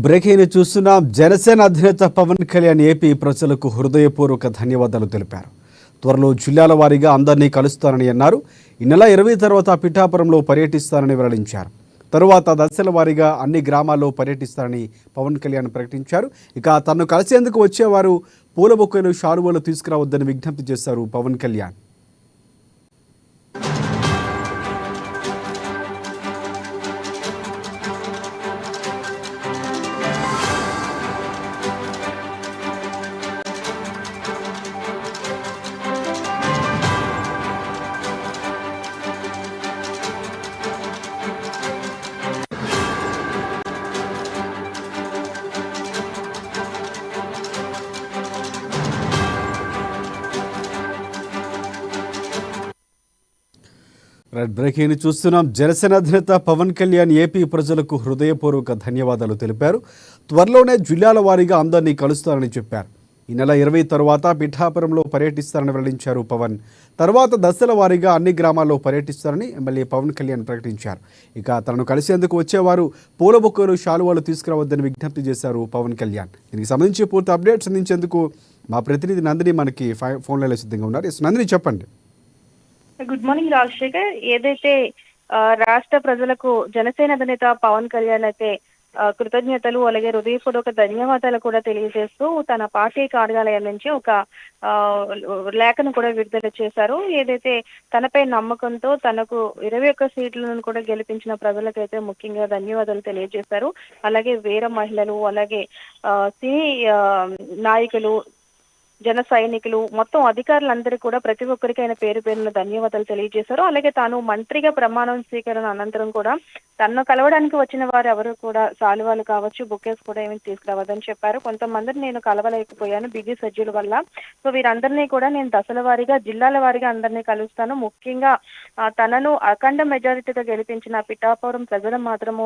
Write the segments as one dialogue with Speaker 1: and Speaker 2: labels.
Speaker 1: Breaking చూస్తున్నాం. జనసేన అధినేత Pawan Kalyan AP ప్రజలకు హృదయపూర్వక ధన్యవాదాలు తెలిపారు. త్వరలో జిల్లాల వారీగా అందరినీ కలుస్తానని అన్నారు. ఈ నెల 20 తర్వాత పిఠాపురంలో పర్యటిస్తానని వెల్లడించారు. తరువాత దశల వారీగా అన్ని గ్రామాల్లో పర్యటిస్తారని పవన్ కళ్యాణ్ ప్రకటించారు. ఇక తనను కలిసేందుకు వచ్చేవారు పూల బొకేలు, శాలువాలు తీసుకురావద్దని విజ్ఞప్తి చేశారు పవన్ కళ్యాణ్. బ్రేకింగ్ చూస్తున్నాం. జనసేన అధినేత పవన్ కళ్యాణ్ ఏపీ ప్రజలకు హృదయపూర్వక ధన్యవాదాలు తెలిపారు. త్వరలోనే జిల్లాల వారీగా అందరినీ కలుస్తారని చెప్పారు. ఈ నెల 20 తర్వాత పిఠాపురంలో పర్యటిస్తారని వెల్లడించారు పవన్. తర్వాత దశల వారీగా అన్ని గ్రామాల్లో పర్యటిస్తారని ఎమ్మెల్యే పవన్ కళ్యాణ్ ప్రకటించారు. ఇక తనను కలిసేందుకు వచ్చేవారు పూల బొక్కలు, శాలువాలు తీసుకురావద్దని విజ్ఞప్తి చేశారు పవన్ కళ్యాణ్. దీనికి సంబంధించి పూర్తి అప్డేట్స్ అందించేందుకు మా ప్రతినిధి నందిని మనకి ఫోన్ లైన్లో సిద్ధంగా ఉన్నారు. నందిని, చెప్పండి.
Speaker 2: Good morning Rajasekhar. ఏదైతే రాష్ట్ర ప్రజలకు జనసేన అధినేత పవన్ కళ్యాణ్ అయితే కృతజ్ఞతలు అలాగే హృదయపూర్వక ధన్యవాదాలు కూడా తెలియజేస్తూ తన పార్టీ కార్యాలయం నుంచి ఒక లేఖను కూడా విడుదల చేశారు. ఏదైతే తనపై నమ్మకంతో తనకు 21 సీట్లను కూడా గెలిపించిన ప్రజలకైతే ముఖ్యంగా ధన్యవాదాలు తెలియజేశారు. అలాగే వీర మహిళలు, అలాగే సినీ నాయకులు, జన సైనికులు, మొత్తం అధికారులందరూ కూడా ప్రతి ఒక్కరికి ఆయన పేరు పేరున ధన్యవాదాలు తెలియజేశారు. అలాగే తాను మంత్రిగా ప్రమాణం స్వీకరణ అనంతరం కూడా తనను కలవడానికి వచ్చిన వారు ఎవరు కూడా శాలువాలు కావచ్చు, బుకేస్ కూడా ఏమి తీసుకురావద్దని చెప్పారు. కొంతమందిని నేను కలవలేకపోయాను బిజీ షెడ్యూల్ వల్ల. సో వీరందరినీ కూడా నేను దశల వారీగా, జిల్లాల వారీగా అందరినీ కలుస్తాను. ముఖ్యంగా తనను అఖండ మెజారిటీతో గెలిపించిన పిఠాపురం ప్రజలు మాత్రము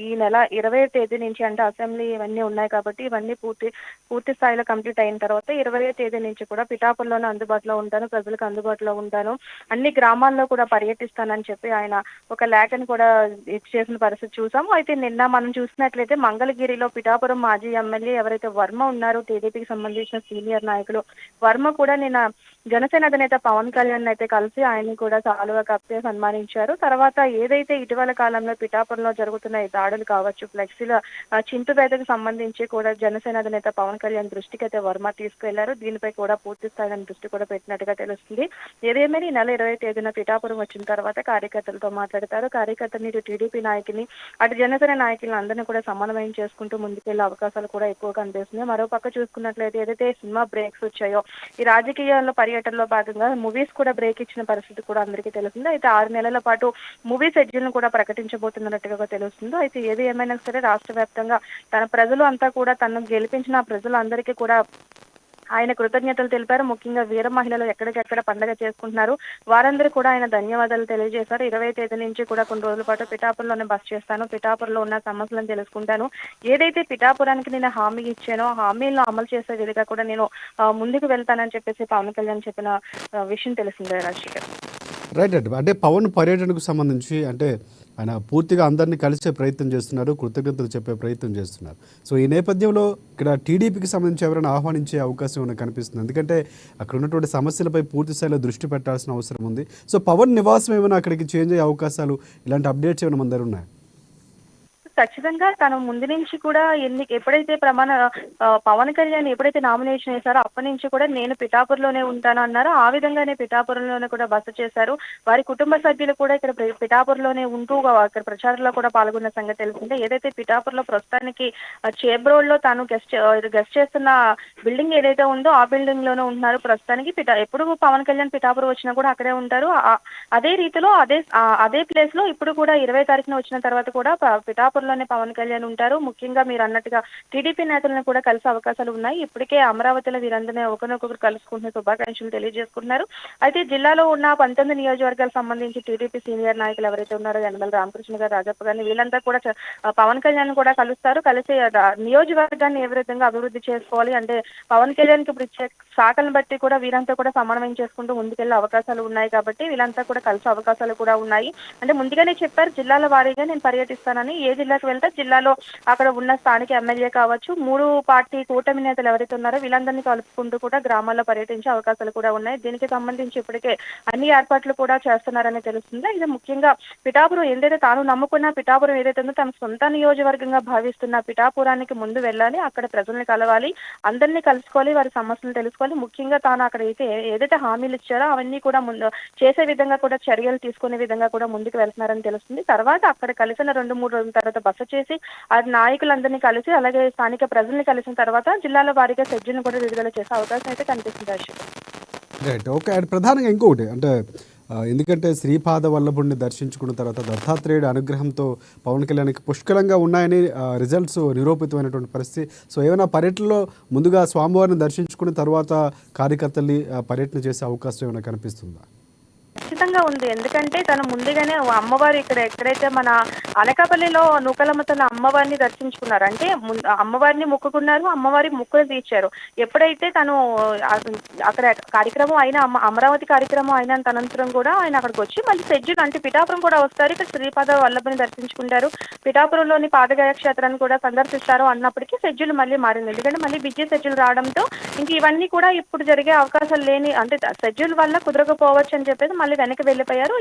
Speaker 2: ఈ నెల 20వ తేదీ నుంచి, అంటే అసెంబ్లీ ఇవన్నీ ఉన్నాయి కాబట్టి ఇవన్నీ పూర్తి స్థాయిలో కంప్లీట్ అయిన తర్వాత 20వ తేదీ నుంచి కూడా పిఠాపురంలోనే అందుబాటులో ఉంటాను, ప్రజలకు అందుబాటులో ఉంటాను, అన్ని గ్రామాల్లో కూడా పర్యటిస్తానని చెప్పి ఆయన ఒక లేఖను కూడా చేసిన పరిస్థితి చూసాము. అయితే నిన్న మనం చూసినట్లయితే మంగళగిరిలో పిఠాపురం మాజీ ఎమ్మెల్యే ఎవరైతే వర్మ ఉన్నారో, టీడీపీకి సంబంధించిన సీనియర్ నాయకులు వర్మ కూడా నిన్న జనసేన అధినేత పవన్ కళ్యాణ్ అయితే కలిసి ఆయన్ని కూడా శాలువా కప్పి సన్మానించారు. తర్వాత ఏదైతే ఇటీవల కాలంలో పిఠాపురంలో జరుగుతున్న ఈ దాడులు కావచ్చు, ఫ్లెక్సీల చింపువేతకు సంబంధించి కూడా జనసేన అధినేత పవన్ కళ్యాణ్ దృష్టికి అయితే వర్మ తీసుకువెళ్లారు. దీనిపై కూడా పూర్తి స్థాయిలో దృష్టి కూడా పెట్టినట్టుగా తెలుస్తుంది. ఏదేమైనా ఈ నెల 20వ తేదీన పిఠాపురం వచ్చిన తర్వాత కార్యకర్తలతో మాట్లాడతారు. కార్యకర్తని, ఇటు టీడీపీ నాయకుని, అటు జనసేన నాయకులను అందరినీ కూడా సమన్వయం చేసుకుంటూ ముందుకెళ్లే అవకాశాలు కూడా ఎక్కువ కనిపిస్తున్నాయి. మరో పక్క చూసుకున్నట్లయితే ఏదైతే సినిమా బ్రేక్స్ వచ్చాయో, ఈ రాజకీయాల్లో పర్యటనలో భాగంగా మూవీస్ కూడా బ్రేక్ ఇచ్చిన పరిస్థితి కూడా అందరికీ తెలిసింది. అయితే 6 నెలల పాటు మూవీ షెడ్యూల్ను కూడా ప్రకటించబోతున్నట్టుగా తెలుస్తుంది. అయితే ఏది ఏమైనా సరే రాష్ట్ర వ్యాప్తంగా తన ప్రజలు అంతా కూడా తనను గెలిపించిన ప్రజలందరికీ కూడా ఆయన కృతజ్ఞతలు తెలిపారు. ముఖ్యంగా వీర మహిళలు ఎక్కడికెక్కడ పండుగ చేసుకుంటున్నారు, వారందరూ కూడా ఆయన ధన్యవాదాలు తెలియజేశారు. 20వ తేదీ నుంచి కూడా కొన్ని రోజుల పాటు పిఠాపురంలోనే బస చేస్తాను, పిఠాపురంలో ఉన్న సమస్యలను తెలుసుకుంటాను, ఏదైతే పిఠాపురానికి నేను హామీ ఇచ్చానో హామీలను అమలు చేసే విధంగా కూడా నేను ముందుకు వెళ్తానని చెప్పేసి పవన్ కళ్యాణ్ చెప్పిన విషయం తెలిసిందే రాజశేఖర్.
Speaker 1: రైట్. అంటే పవన్ పర్యటనకు సంబంధించి అంటే ఆయన పూర్తిగా అందరినీ కలిసే ప్రయత్నం చేస్తున్నారు, కృతజ్ఞతలు చెప్పే ప్రయత్నం చేస్తున్నారు. సో ఈ నేపథ్యంలో ఇక్కడ టీడీపీకి సంబంధించి ఎవరైనా ఆహ్వానించే అవకాశం ఏమైనా కనిపిస్తుంది? ఎందుకంటే అక్కడ ఉన్నటువంటి సమస్యలపై పూర్తి స్థాయిలో దృష్టి పెట్టాల్సిన అవసరం ఉంది. సో పవన్ నివాసం ఏమైనా అక్కడికి చేంజ్ అయ్యే అవకాశాలు, ఇలాంటి అప్డేట్స్ ఏమైనా మన దగ్గర ఉన్నాయి?
Speaker 2: ఖచ్చితంగా తను ముందు నుంచి కూడా ఎప్పుడైతే పవన్ కళ్యాణ్ ఎప్పుడైతే నామినేషన్ వేశారో అప్పటి నుంచి కూడా నేను పిఠాపురంలోనే ఉంటాను అన్నారో, ఆ విధంగానే పిఠాపురంలోనే కూడా బస చేశారు. వారి కుటుంబ సభ్యులు కూడా ఇక్కడ పిఠాపురంలోనే ఉంటూ ఇక్కడ ప్రచారంలో కూడా పాల్గొన్న సంగతి తెలిసిందే. ఏదైతే పిఠాపురంలో ప్రస్తుతానికి చేబ్రోడ్ లో తాను గెస్ట్ చేస్తున్న బిల్డింగ్ ఏదైతే ఉందో ఆ బిల్డింగ్ లోనే ఉంటున్నారు ప్రస్తుతానికి. ఎప్పుడు పవన్ కళ్యాణ్ పిఠాపురం వచ్చినా కూడా అక్కడే ఉంటారు. అదే రీతిలో అదే ప్లేస్ లో ఇప్పుడు కూడా 20వ తారీఖున వచ్చిన తర్వాత కూడా పిఠాపురం పవన్ కళ్యాణ్ ఉంటారు. ముఖ్యంగా మీరు అన్నట్టుగా టీడీపీ నేతలను కూడా కలిసే అవకాశాలు ఉన్నాయి. ఇప్పటికే అమరావతిలో వీరందరినీ ఒకరినొకరు కలుసుకుంటున్న శుభాకాంక్షలు తెలియజేసుకుంటున్నారు. అయితే జిల్లాలో ఉన్న 19 నియోజకవర్గాలకు సంబంధించి టీడీపీ సీనియర్ నాయకులు ఎవరైతే ఉన్నారో, యనమల రామకృష్ణ గారు, రాజప్ప గారిని, వీళ్ళంతా కూడా పవన్ కళ్యాణ్ కూడా కలుస్తారు. కలిసి నియోజకవర్గాన్ని ఏ విధంగా అభివృద్ధి చేసుకోవాలి అంటే పవన్ కళ్యాణ్ కి ఇప్పుడు ఇచ్చే శాఖలను బట్టి కూడా వీరంతా కూడా సమన్వయం చేసుకుంటూ ముందుకెళ్లే అవకాశాలు ఉన్నాయి. కాబట్టి వీళ్ళంతా కూడా కలిసే అవకాశాలు కూడా ఉన్నాయి. అంటే ముందుగానే చెప్పారు జిల్లాల వారీగా నేను పర్యటిస్తానని, ఏ జిల్లా జిల్లాకు వెళ్తే జిల్లాలో అక్కడ ఉన్న స్థానిక ఎమ్మెల్యే కావచ్చు, 3 పార్టీ కూటమి నేతలు ఎవరైతే ఉన్నారో వీళ్ళందరినీ కలుపుకుంటూ కూడా గ్రామాల్లో పర్యటించే అవకాశాలు కూడా ఉన్నాయి. దీనికి సంబంధించి ఇప్పటికే అన్ని ఏర్పాట్లు కూడా చేస్తున్నారని తెలుస్తుంది. ఇది ముఖ్యంగా పిఠాపురం ఏదైతే తాను నమ్ముకున్న పిఠాపురం ఏదైతే ఉందో తన సొంత నియోజకవర్గంగా భావిస్తున్న పిఠాపురానికి ముందు వెళ్ళాలి, అక్కడ ప్రజల్ని కలవాలి, అందరినీ కలుసుకోవాలి, వారి సమస్యలు తెలుసుకోవాలి. ముఖ్యంగా తాను అక్కడ ఏదైతే హామీలు ఇచ్చారో అవన్నీ కూడా ముందు చేసే విధంగా కూడా చర్యలు తీసుకునే విధంగా కూడా ముందుకు వెళ్తున్నారని తెలుస్తుంది. తర్వాత అక్కడ కలిసిన 2-3 రోజుల తర్వాత బస చేసి ఆ నాయకులందరినీ కలిసి అలాగే స్థానిక ప్రజల్ని కలిసిన తర్వాత జిల్లాల వారీగా షెడ్యూల్ని కూడా విడుదల చేసే అవకాశం అయితే కనిపిస్తుంది అశోక్.
Speaker 1: Right, okay. అండ్ ప్రధానంగా ఇంకొకటి అంటే ఎందుకంటే శ్రీపాద వల్లభుడిని దర్శించుకున్న తర్వాత దత్తాత్రేయుడి అనుగ్రహంతో పవన్ కళ్యాణ్కి పుష్కలంగా ఉన్నాయని రిజల్ట్స్ నిరూపితమైనటువంటి పరిస్థితి. సో ఏమైనా పర్యటనలో ముందుగా స్వామివారిని దర్శించుకున్న తర్వాత కార్యకర్తల్ని పర్యటన చేసే అవకాశం ఏమైనా కనిపిస్తుందా?
Speaker 2: ఖచ్చితంగా ఉంది. ఎందుకంటే తను ముందుగానే అమ్మవారు ఎక్కడైతే మన అనకాపల్లిలో నూకలమ్మ తన అమ్మవారిని దర్శించుకున్నారు, అంటే అమ్మవారిని మొక్కుకున్నారు, అమ్మవారికి మొక్కులు తీర్చారు. ఎప్పుడైతే తను అక్కడ కార్యక్రమం అయిన అమరావతి కార్యక్రమం అయిన అనంతరం కూడా ఆయన అక్కడికి వచ్చి మళ్ళీ షెడ్యూల్ అంటే పిఠాపురం కూడా వస్తారు, ఇక్కడ శ్రీపాద వల్లభని దర్శించుకుంటారు, పిఠాపురంలోని పాదగయ క్షేత్రాన్ని కూడా సందర్శిస్తారు అన్నప్పటికీ షెడ్యూల్ మళ్ళీ మారింది. ఎందుకంటే మళ్ళీ బిజీ షెడ్యూల్ రావడంతో ఇంక ఇవన్నీ కూడా ఇప్పుడు జరిగే అవకాశాలు లేని అంటే షెడ్యూల్ వల్ల కుదరకపోవచ్చు అని చెప్పేసి మళ్ళీ వెనక్కి వెళ్ళిపోయారు.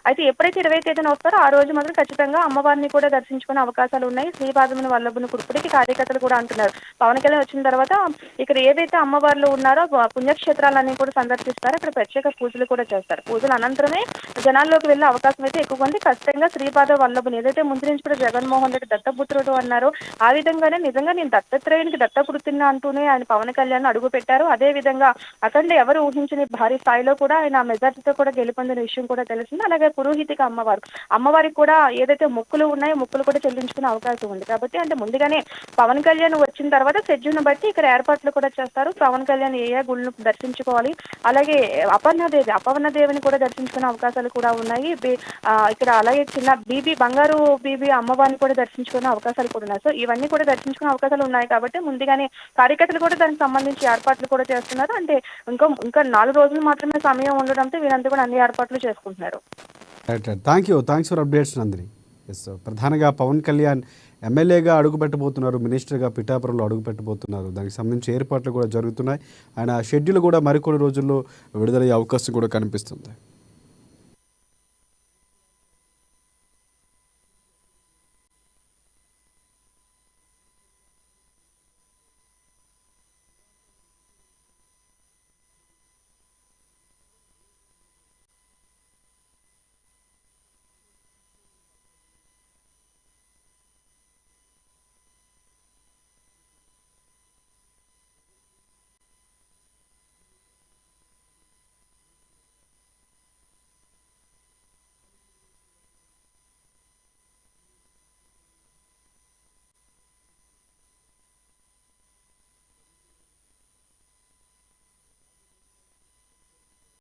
Speaker 2: అయితే ఎప్పుడైతే 20వ తేదీన వస్తారో ఆ రోజు మాత్రం ఖచ్చితంగా అమ్మవారిని కూడా దర్శించుకునే అవకాశాలు ఉన్నాయి. శ్రీపాదముని వల్లభుని కురుపుడికి కార్యకర్తలు కూడా అంటున్నారు పవన్ కళ్యాణ్ వచ్చిన తర్వాత ఇక్కడ ఏదైతే అమ్మవార్లు ఉన్నారో పుణ్యక్షేత్రాలన్నీ కూడా సందర్శిస్తారు, అక్కడ ప్రత్యేక పూజలు కూడా చేస్తారు. పూజలు అనంతరమే జనాల్లోకి వెళ్ళే అవకాశం అయితే ఎక్కువగా ఉంది. ఖచ్చితంగా శ్రీపాద వల్లభుని ఏదైతే ముందు నుంచి కూడా జగన్మోహన్ రెడ్డి దత్తపుత్రుడు అన్నారో ఆ విధంగానే నిజంగా నేను దత్తాత్రేయునికి దత్తపుత్రుడిని అంటూనే ఆయన పవన్ కళ్యాణ్ అడుగు పెట్టారు. అదే విధంగా అఖండ ఎవరు ఊహించని భారీ స్థాయిలో కూడా ఆయన మెజార్టీతో కూడా గెలుపొందిన విషయం కూడా తెలిసింది. అలాగే పురోహితిక అమ్మవారికి కూడా ఏదైతే మొక్కులు ఉన్నాయో మొక్కులు కూడా చెల్లించుకునే అవకాశం ఉంది. కాబట్టి అంటే ముందుగానే పవన్ కళ్యాణ్ వచ్చిన తర్వాత షెడ్యూల్ను బట్టి ఇక్కడ ఏర్పాట్లు కూడా చేస్తారు. పవన్ కళ్యాణ్ ఏ గుళ్ళను దర్శించుకోవాలి, అలాగే అపర్ణదేవిని కూడా దర్శించుకునే అవకాశాలు కూడా ఉన్నాయి. ఇక్కడ అలాగే చిన్న బంగారు బీబీ అమ్మవారిని కూడా దర్శించుకునే అవకాశాలు కూడా ఉన్నాయి. సో ఇవన్నీ కూడా దర్శించుకునే అవకాశాలు ఉన్నాయి కాబట్టి ముందుగానే కార్యకర్తలు కూడా దానికి సంబంధించి ఏర్పాట్లు కూడా చేస్తున్నారు. అంటే ఇంకా 4 రోజులు మాత్రమే సమయం ఉండడంతో వీరంతా కూడా అన్ని ఏర్పాట్లు చేసుకుంటున్నారు.
Speaker 1: Right, thanks for updates Nandini. Yes, ప్రధానంగా పవన్ కళ్యాణ్ ఎమ్మెల్యేగా అడుగుపెట్టబోతున్నారు, మినిస్టర్గా పిఠాపురంలో అడుగుపెట్టబోతున్నారు. దానికి సంబంధించి ఏర్పాట్లు కూడా జరుగుతున్నాయి. ఆయన షెడ్యూల్ కూడా మరికొన్ని రోజుల్లో విడుదలయ్యే అవకాశం కూడా కనిపిస్తుంది.